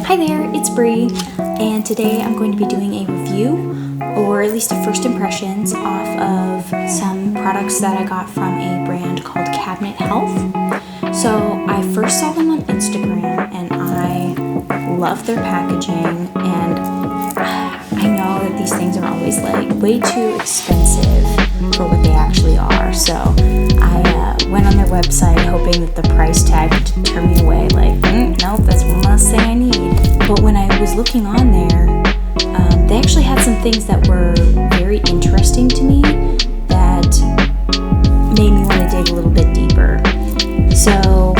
Hi there, it's Bree, and today I'm going to be doing a review, or at least a first impressions, off of some products that I got from a brand called Cabinet Health. So I first saw them on Instagram, and I love their packaging, and I know that these things are always like way too expensive for what they actually are. So I went on their website hoping that the price tag would turn me away, like, nope, that's one last thing I need. But when I was looking on there, they actually had some things that were very interesting to me that made me want to dig a little bit deeper. So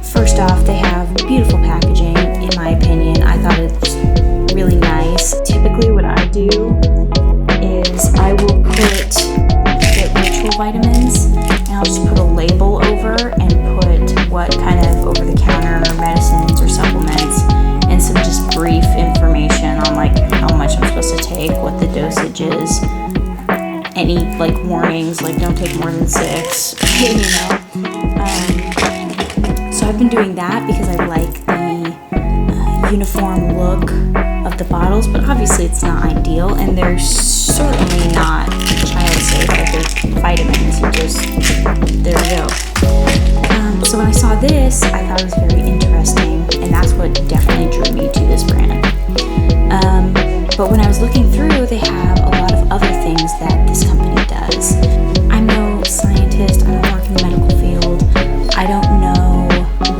first off, they have beautiful packaging, in my opinion. I thought it was really nice. Typically what I do is I will put the ritual vitamins, and I'll just put a label over and put what kind of over-the-counter medicines or supplements, and some just brief information on like how much I'm supposed to take, what the dosage is, any like warnings, like don't take more than 6, you know. So I've been doing that because I like the uniform look of the bottles, but obviously it's not ideal, and they're certainly not child safe. Like they're vitamins, you just, there we go. So when I saw this, I thought it was very interesting, and that's what definitely drew me to this brand. But when I was looking through, they have a lot of other things that this company does. I'm no scientist, I don't work in the medical field, I don't know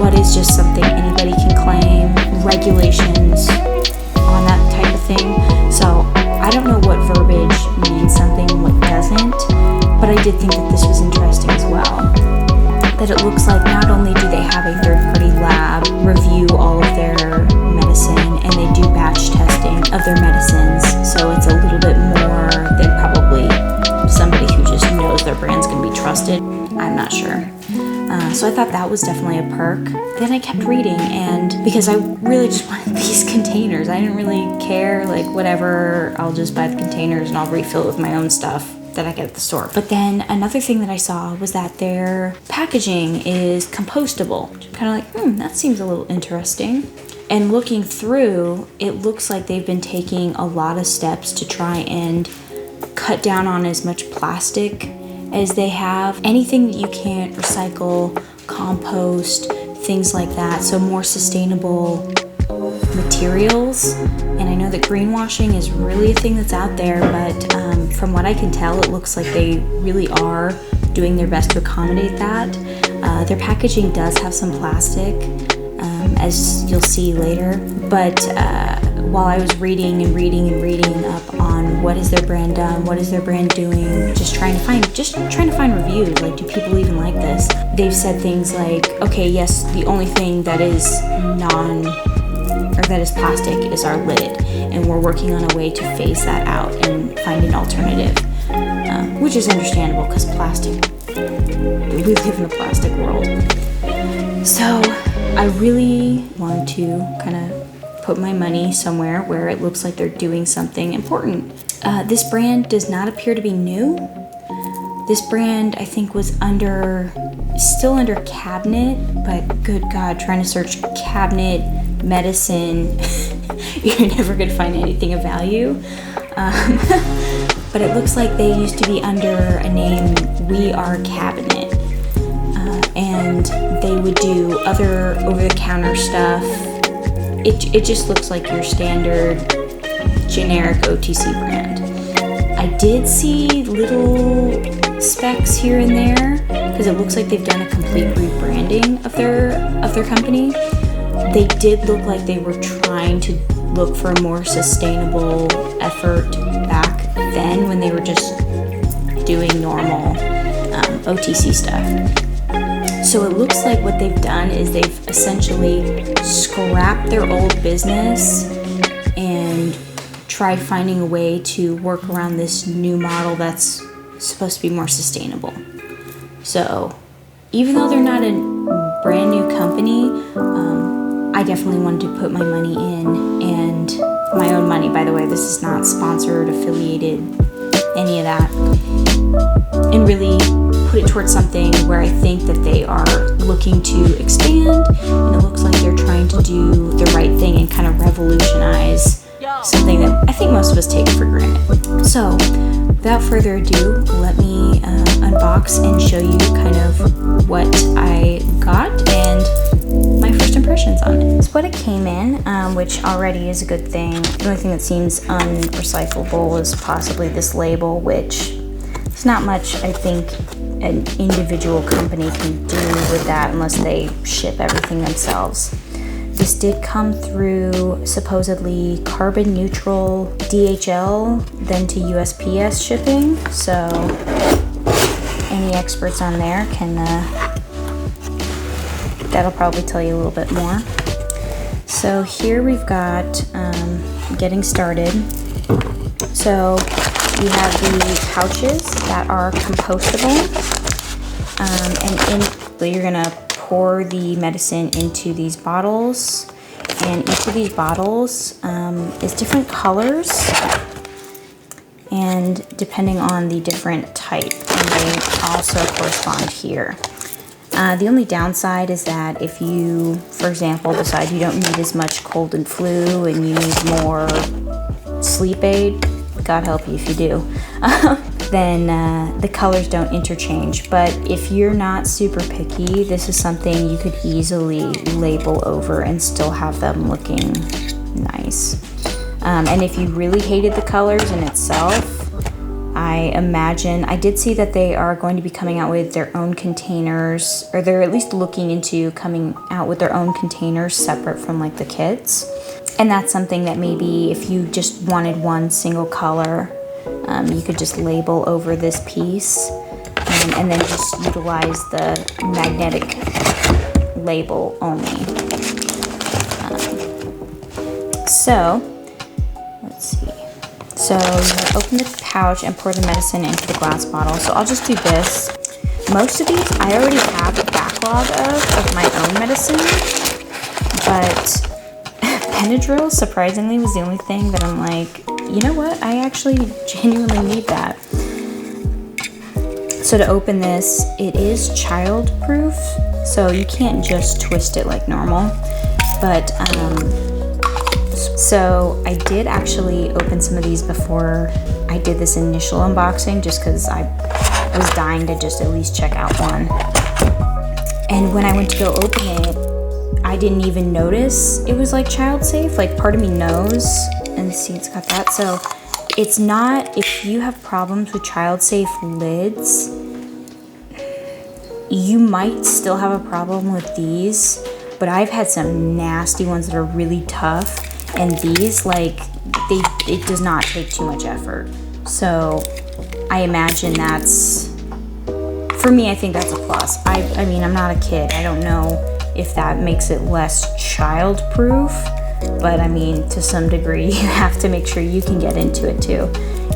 what is just something anybody can claim, regulations on that type of thing. So I don't know what verbiage means something and what doesn't, but I did think that this was interesting as well. That it looks like not only do they have a third-party lab review all of their medicine, and they do batch testing of their medicines, so it's a little bit more than probably somebody who just knows their brand's going to be trusted. I'm not sure. So I thought that was definitely a perk. Then I kept reading, and because I really just wanted these containers, I didn't really care, like whatever, I'll just buy the containers and I'll refill it with my own stuff that I get at the store. But then another thing that I saw was that their packaging is compostable. Kind of like, that seems a little interesting. And looking through, it looks like they've been taking a lot of steps to try and cut down on as much plastic as they have. Anything that you can't recycle, compost, things like that. So more sustainable materials. And I know that greenwashing is really a thing that's out there, but from what I can tell, it looks like they really are doing their best to accommodate that. Their packaging does have some plastic, as you'll see later, but while I was reading up on what is their brand done, what is their brand doing, just trying to find reviews, like do people even like this? They've said things like, okay, yes, the only thing that is that is plastic is our lid, and we're working on a way to phase that out and find an alternative, which is understandable because plastic, we live in a plastic world. So I really want to kind of put my money somewhere where it looks like they're doing something important. This brand does not appear to be new. This brand, I think, was still under Cabinet, but good God, trying to search Cabinet medicine, you're never going to find anything of value. But it looks like they used to be under a name, We Are Cabinet, and they would do other over-the-counter stuff. It just looks like your standard generic OTC brand. I did see little specs here and there because it looks like they've done a complete rebranding of their company. They did look like they were trying to look for a more sustainable effort back then when they were just doing normal OTC stuff. So it looks like what they've done is they've essentially scrapped their old business and tried finding a way to work around this new model that's supposed to be more sustainable. So even though they're not a brand new company, I definitely wanted to put my money in, and my own money, by the way. This is not sponsored, affiliated, any of that. And really put it towards something where I think that they are looking to expand, and it looks like they're trying to do the right thing and kind of most of us take it for granted. So without further ado, let me unbox and show you kind of what I got and my first impressions on it. It's what it came in, which already is a good thing. The only thing that seems unrecyclable is possibly this label, which is not much I think an individual company can do with that unless they ship everything themselves. This did come through supposedly carbon neutral DHL, then to USPS shipping. So any experts on there can, that'll probably tell you a little bit more. So here we've got getting started. So we have the pouches that are compostable, and you're gonna pour the medicine into these bottles, and each of these bottles is different colors, and depending on the different type, and they also correspond here. The only downside is that if you, for example, decide you don't need as much cold and flu and you need more sleep aid, God help you if you do, then the colors don't interchange. But if you're not super picky, this is something you could easily label over and still have them looking nice. And if you really hated the colors in itself, I imagine, I did see that they are going to be coming out with their own containers, or they're at least looking into coming out with their own containers separate from like the kits. And that's something that maybe if you just wanted one single color, you could just label over this piece, and then just utilize the magnetic label only. So, let's see. So you open the pouch and pour the medicine into the glass bottle. So I'll just do this. Most of these I already have a backlog of my own medicine, but Benadryl, surprisingly, was the only thing that I'm like, you know what? I actually genuinely need that. So to open this, it is child-proof, so you can't just twist it like normal. But, so I did actually open some of these before I did this initial unboxing, just because I was dying to just at least check out one. And when I went to go open it, I didn't even notice it was like child safe. Like part of me knows, and see it's got that. So it's not, if you have problems with child safe lids, you might still have a problem with these, but I've had some nasty ones that are really tough, and these, like, it does not take too much effort. So I imagine that's, for me, I think that's a plus. I mean, I'm not a kid. I don't know if that makes it less child-proof, but I mean, to some degree, you have to make sure you can get into it too.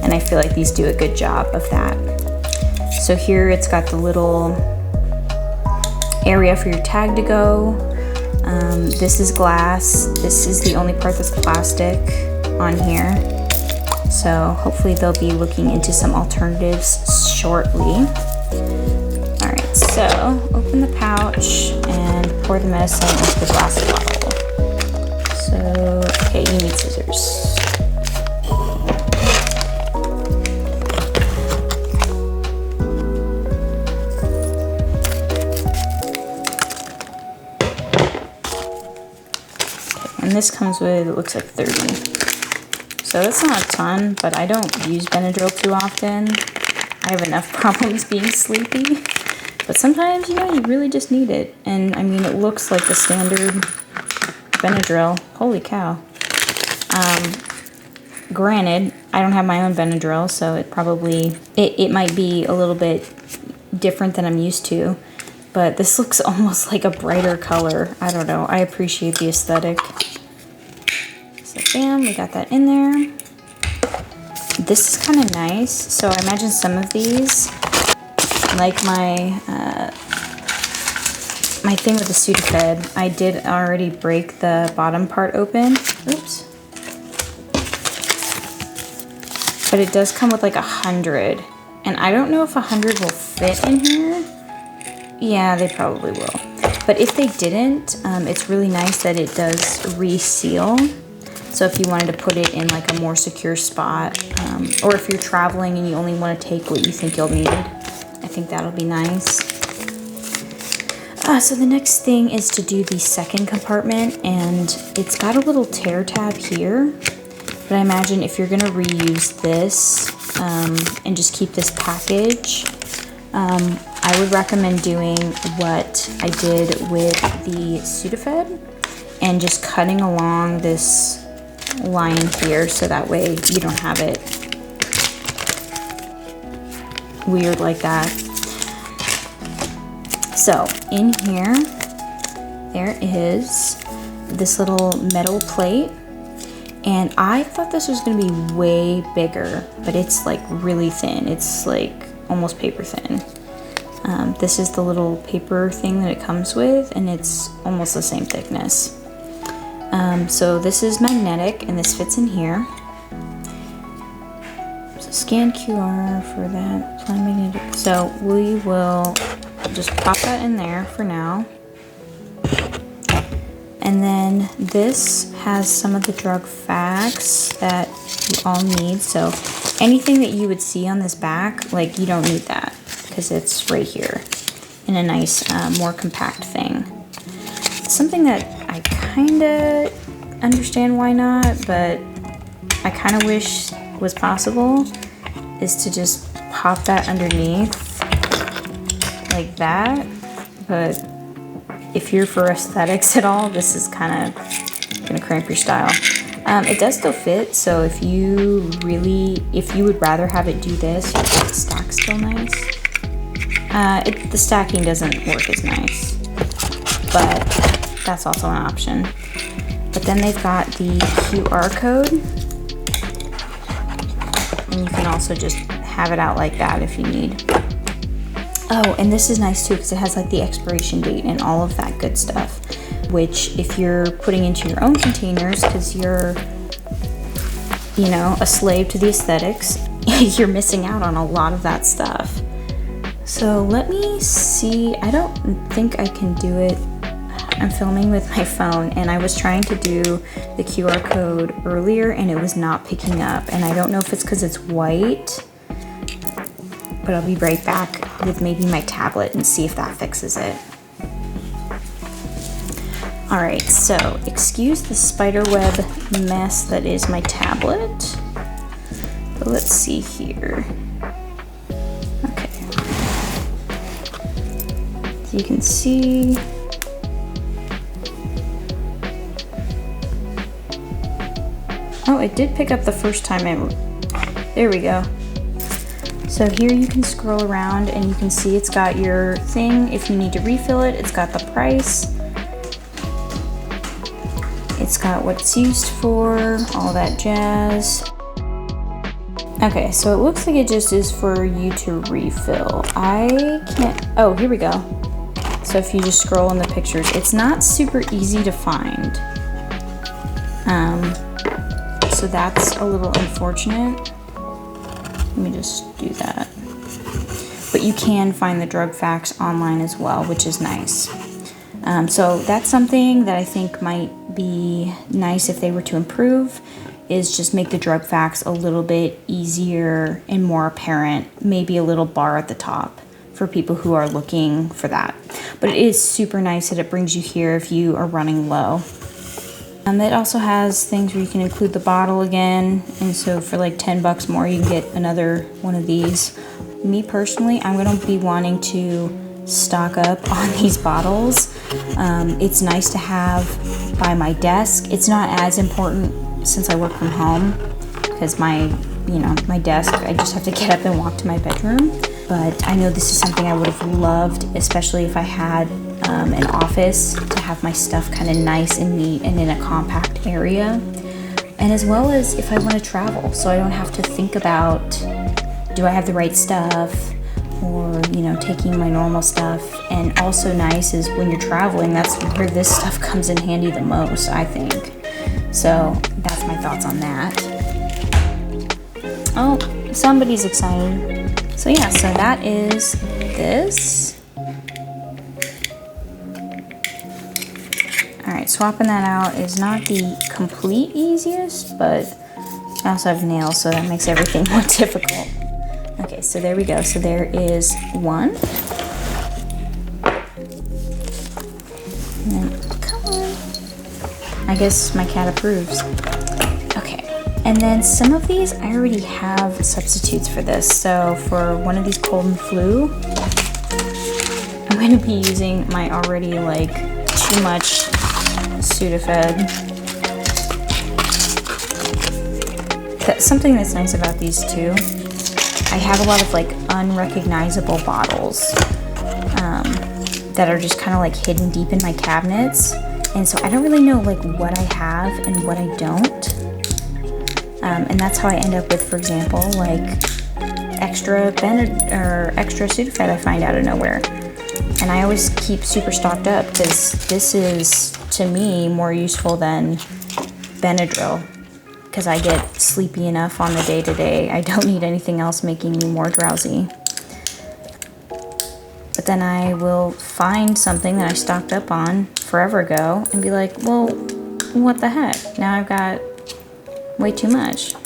And I feel like these do a good job of that. So here it's got the little area for your tag to go. This is glass. This is the only part that's plastic on here. So hopefully they'll be looking into some alternatives shortly. All right, so open the pouch and pour the medicine into the glass bottle. So, okay, you need scissors. And this comes with, it looks like 30. So that's not a ton, but I don't use Benadryl too often. I have enough problems being sleepy. But sometimes, you know, you really just need it. And I mean, it looks like the standard Benadryl. Holy cow. Granted, I don't have my own Benadryl, so it probably, it might be a little bit different than I'm used to. But this looks almost like a brighter color. I don't know. I appreciate the aesthetic. So bam, we got that in there. This is kind of nice. So I imagine some of these, like my my thing with the Sudafed, I did already break the bottom part open. Oops. But it does come with like 100. And I don't know if 100 will fit in here. Yeah, they probably will. But if they didn't, it's really nice that it does reseal. So if you wanted to put it in like a more secure spot, or if you're traveling and you only want to take what you think you'll need, I think that'll be nice. So the next thing is to do the second compartment, and it's got a little tear tab here, but I imagine if you're going to reuse this and just keep this package, I would recommend doing what I did with the Sudafed and just cutting along this line here so that way you don't have it weird like that. So in here, there is this little metal plate, and I thought this was gonna be way bigger, but it's like really thin. It's like almost paper thin. This is the little paper thing that it comes with, and it's almost the same thickness. So this is magnetic, and this fits in here. So scan QR for that. Apply magnetic. So we will just pop that in there for now. And then this has some of the drug facts that you all need. So anything that you would see on this back, like you don't need that because it's right here in a nice, more compact thing. Something that I kind of understand why not, but I kind of wish was possible is to just pop that underneath like that. But if you're for aesthetics at all, this is kind of gonna cramp your style. It does still fit, so if you would rather have it do this, the stack's still nice. The stacking doesn't work as nice, but that's also an option. But then they've got the QR code, and you can also just have it out like that if you need. Oh, and this is nice too because it has like the expiration date and all of that good stuff, which if you're putting into your own containers because you're, you know, a slave to the aesthetics, you're missing out on a lot of that stuff. So let me see. I don't think I can do it. I'm filming with my phone, and I was trying to do the QR code earlier and it was not picking up, and I don't know if it's because it's white, but I'll be right back with maybe my tablet and see if that fixes it. All right, so excuse the spiderweb mess that is my tablet. But let's see here. Okay. So you can see. Oh, it did pick up the first time there we go. So here you can scroll around and you can see it's got your thing. If you need to refill it, it's got the price. It's got what it's used for, all that jazz. Okay, so it looks like it just is for you to refill. I can't, oh, here we go. So if you just scroll in the pictures, it's not super easy to find. So that's a little unfortunate. Let me just do that. But you can find the drug facts online as well, which is nice. So that's something that I think might be nice if they were to improve, is just make the drug facts a little bit easier and more apparent, maybe a little bar at the top for people who are looking for that. But it is super nice that it brings you here if you are running low. It also has things where you can include the bottle again, and so for like 10 bucks more you can get another one of these. Me personally, I'm going to be wanting to stock up on these bottles. It's nice to have by my desk. It's not as important since I work from home because my desk, I just have to get up and walk to my bedroom. But I know this is something I would have loved, especially if I had an office, to have my stuff kind of nice and neat and in a compact area. And as well as if I want to travel, so I don't have to think about, do I have the right stuff, or, taking my normal stuff. And also nice is when you're traveling, that's where this stuff comes in handy the most, I think. So that's my thoughts on that. Oh, somebody's excited. So yeah, so that is this. All right, Alright, swapping that out is not the complete easiest, but I also have nails, so that makes everything more difficult. Okay, so there we go. So there is one. And then, come on. I guess my cat approves. Okay, and then some of these, I already have substitutes for this. So for one of these cold and flu, I'm going to be using my already like too much Sudafed. Something that's nice about these two, I have a lot of like unrecognizable bottles that are just kind of like hidden deep in my cabinets, and so I don't really know like what I have and what I don't, and that's how I end up with, for example, like extra Sudafed I find out of nowhere. And I always keep super stocked up because this is, to me, more useful than Benadryl, because I get sleepy enough on the day-to-day. I don't need anything else making me more drowsy. But then I will find something that I stocked up on forever ago and be like, well, what the heck? Now I've got way too much.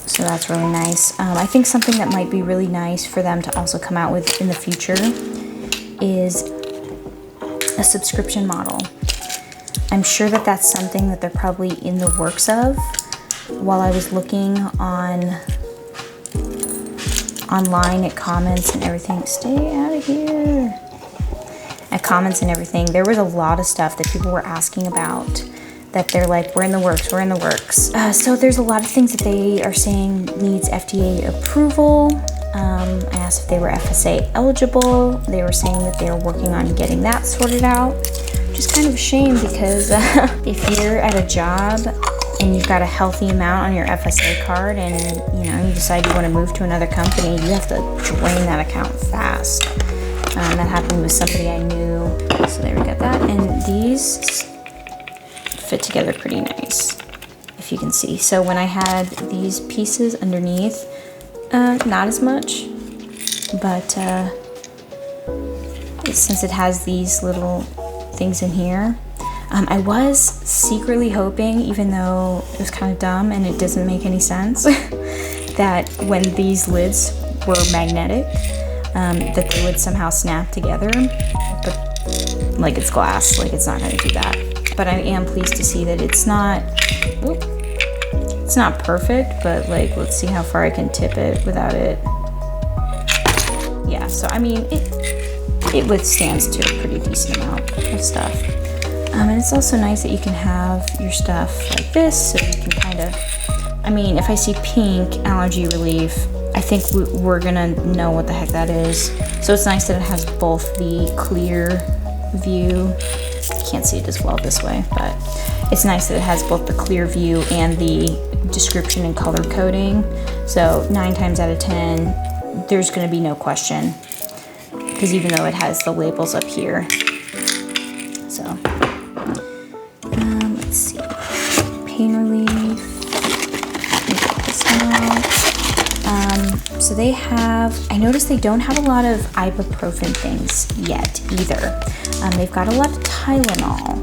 So that's really nice. I think something that might be really nice for them to also come out with in the future is a subscription model. I'm sure that that's something that they're probably in the works of. While I was looking online at comments and everything, stay out of here. At comments and everything, there was a lot of stuff that people were asking about that they're like, we're in the works, we're in the works. So there's a lot of things that they are saying needs FDA approval. I asked if they were FSA eligible. They were saying that they were working on getting that sorted out. Which is kind of a shame because if you're at a job and you've got a healthy amount on your FSA card and you decide you want to move to another company, you have to drain that account fast. That happened with somebody I knew. So there we got that. And these fit together pretty nice, if you can see. So when I had these pieces underneath, not as much, but since it has these little things in here, I was secretly hoping, even though it was kind of dumb and it doesn't make any sense, that when these lids were magnetic, that they would somehow snap together, but like it's glass, like it's not going to do that. But I am pleased to see that it's not perfect, but like, let's see how far I can tip it without it. Yeah, so I mean, it withstands to a pretty decent amount of stuff. And it's also nice that you can have your stuff like this, so you can kind of, I mean, if I see pink allergy relief, I think we're gonna know what the heck that is. So it's nice that it has both the clear view. Can't see it as well this way, but it's nice that it has both the clear view and the description and color coding. So 9 times out of 10, there's going to be no question, because even though it has the labels up here. So let's see, pain relief. Get this out. So they have, I noticed they don't have a lot of ibuprofen things yet either. They've got a lot of Tylenol.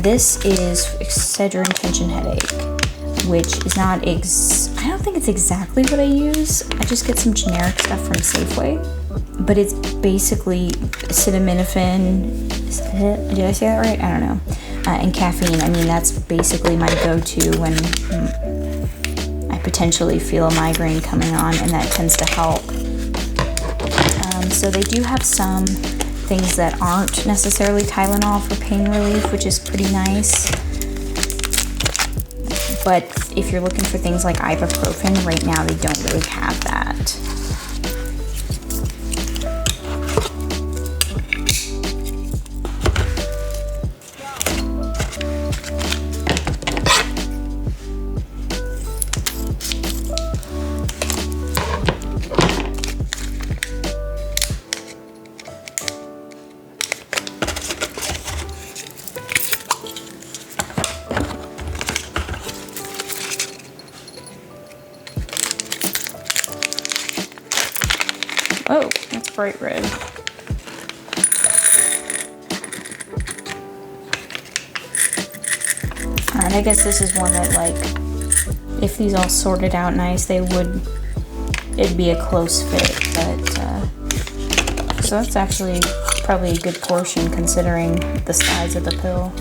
This is Excedrin tension headache, which is not I don't think it's exactly what I use. I just get some generic stuff from Safeway, but it's basically acetaminophen. Did I say that right? I don't know. And caffeine. I mean, that's basically my go-to when I potentially feel a migraine coming on, and that tends to help. So they do have some things that aren't necessarily Tylenol for pain relief, which is pretty nice. But if you're looking for things like ibuprofen, right now they don't really have that. Oh, that's bright red. Alright, I guess this is one that, like, if these all sorted out nice, it'd be a close fit, but, so that's actually probably a good portion considering the size of the pill.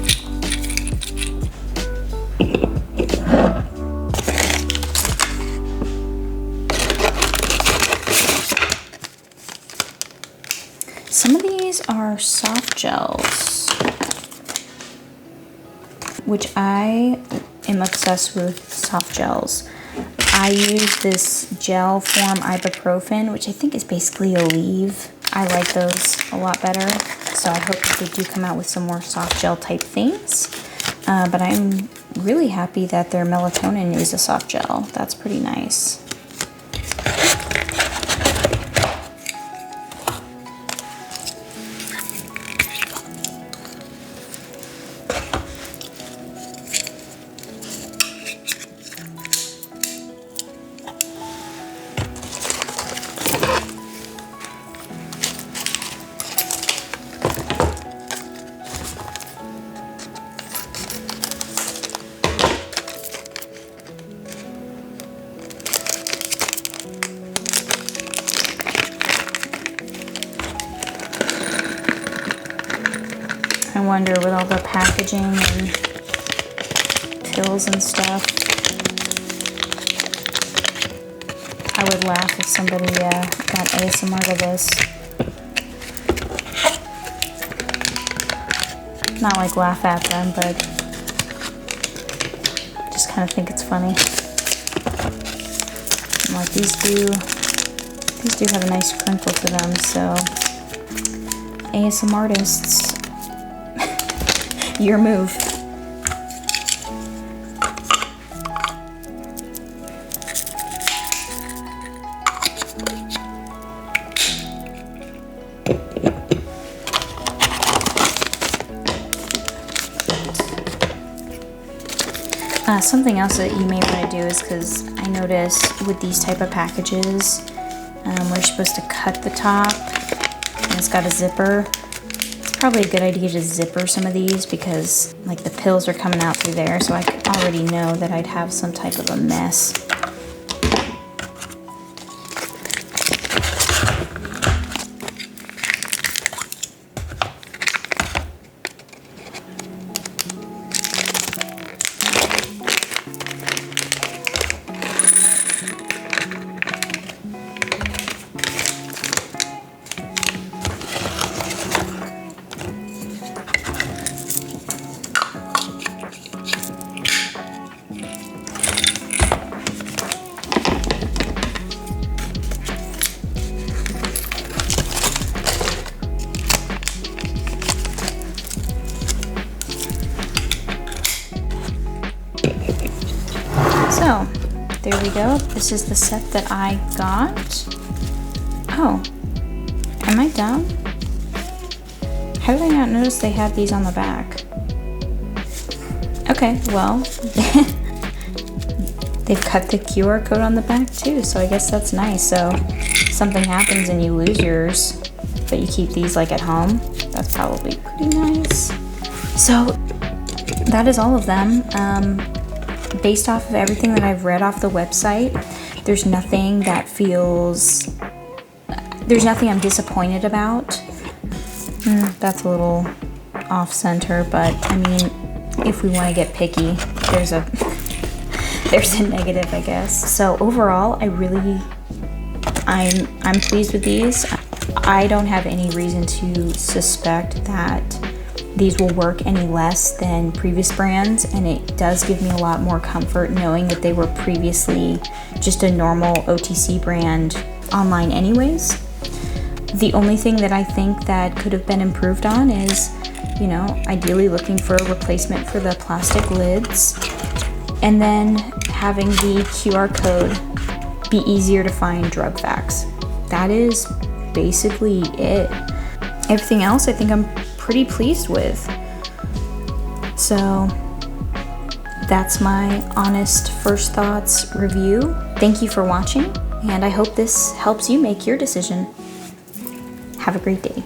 Some of these are Softgels, which I am obsessed with Softgels. I use this gel form Ibuprofen, which I think is basically a leave. I like those a lot better, so I hope that they do come out with some more soft gel type things. But I'm really happy that their melatonin is a soft gel. That's pretty nice. I wonder with all the packaging and pills and stuff, I would laugh if somebody got ASMR to this. Not like laugh at them, but just kind of think it's funny. And like these do have a nice crinkle to them, so ASMRtists, your move. Something else that you may want to do is, because I notice with these type of packages where you're supposed to cut the top and it's got a zipper, it's probably a good idea to zipper some of these, because like the pills are coming out through there, so I already know that I'd have some type of a mess. So, there we go. This is the set that I got. Oh, am I dumb? How did I not notice they had these on the back? Okay, well, they've cut the QR code on the back too, so I guess that's nice. So, if something happens and you lose yours, but you keep these like at home, that's probably pretty nice. So, that is all of them. Based off of everything that I've read off the website, there's nothing I'm disappointed about. That's a little off center, but I mean, if we want to get picky, there's a negative, I guess. So overall, I'm pleased with these. I don't have any reason to suspect that these will work any less than previous brands, and it does give me a lot more comfort knowing that they were previously just a normal OTC brand online anyways. The only thing that I think that could have been improved on is, you know, ideally looking for a replacement for the plastic lids, and then having the QR code be easier to find drug facts. That is basically it. Everything else I think I'm pretty pleased with. So that's my honest first thoughts review. Thank you for watching, and I hope this helps you make your decision. Have a great day.